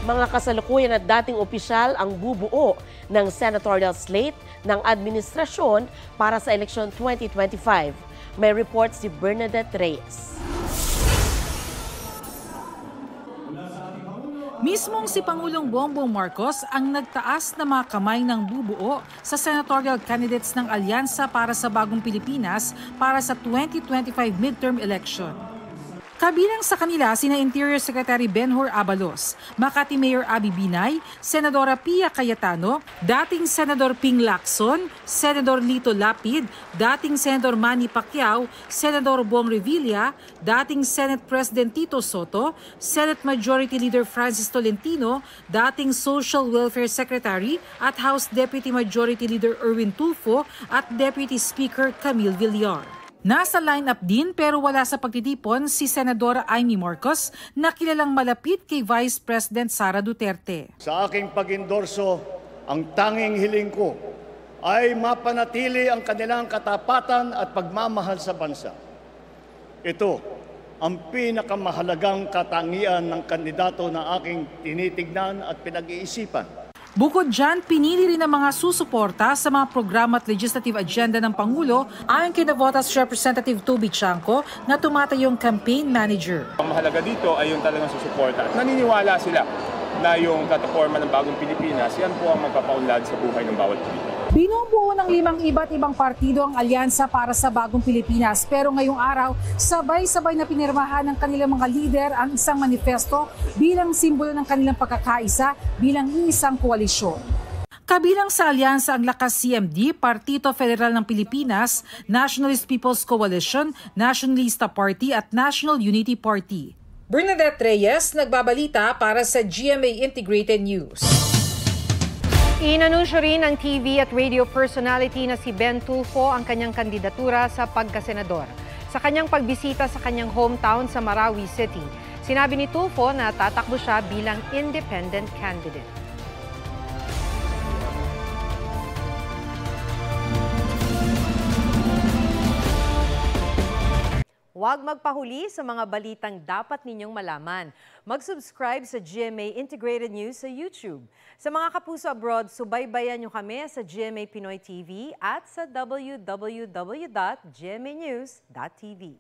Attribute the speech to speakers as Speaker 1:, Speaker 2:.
Speaker 1: Mga kasalukuyan at dating opisyal ang bubuo ng senatorial slate ng administrasyon para sa eleksyon 2025. May report si Bernadette Reyes.
Speaker 2: Mismong si Pangulong Bongbong Marcos ang nagtaas na mga kamay ng bubuo sa senatorial candidates ng Alyansa para sa Bagong Pilipinas para sa 2025 midterm election. Kabilang sa kanila sina Interior Secretary Benhur Abalos, Makati Mayor Abby Binay, Senadora Pia Cayetano, dating Senador Ping Lacson, Senador Lito Lapid, dating Senador Manny Pacquiao, Senador Bong Revilla, dating Senate President Tito Soto, Senate Majority Leader Francis Tolentino, dating Social Welfare Secretary at House Deputy Majority Leader Erwin Tulfo at Deputy Speaker Camille Villar. Nasa lineup din pero wala sa pagtitipon si Senadora Amy Marcos na kilalang malapit kay Vice President Sara Duterte.
Speaker 3: Sa aking pag-endorso, ang tanging hiling ko ay mapanatili ang kanilang katapatan at pagmamahal sa bansa. Ito ang pinakamahalagang katangian ng kandidato na aking tinitignan at pinag-iisipan.
Speaker 2: Bukod dyan, pinili rin ang mga susuporta sa mga programa at legislative agenda ng Pangulo ayon kay Navotas Representative Toby Chanco na tumatayong campaign manager.
Speaker 4: Ang mahalaga dito ay yung talagang susuporta. Naniniwala sila na yung plataforma ng Bagong Pilipinas, yan po ang magpapaunlad sa buhay ng bawat Pilipino.
Speaker 2: Binubuo ng 5 iba't ibang partido ang Alyansa para sa Bagong Pilipinas pero ngayong araw, sabay-sabay na pinirmahan ng kanilang mga lider ang isang manifesto bilang simbolo ng kanilang pagkakaisa bilang iisang koalisyon. Kabilang sa alyansa ang Lakas CMD, Partido Federal ng Pilipinas, Nationalist People's Coalition, Nationalista Party at National Unity Party. Bernadette Reyes, nagbabalita para sa GMA Integrated News.
Speaker 5: Inanunsyo rin ng TV at radio personality na si Ben Tulfo ang kanyang kandidatura sa pagkasenador. Sa kanyang pagbisita sa kanyang hometown sa Marawi City, sinabi ni Tulfo na tatakbo siya bilang independent candidate. Huwag magpahuli sa mga balitang dapat ninyong malaman. Mag-subscribe sa GMA Integrated News sa YouTube. Sa mga kapuso abroad, subaybayan nyo kami sa GMA Pinoy TV at sa www.gmanews.tv.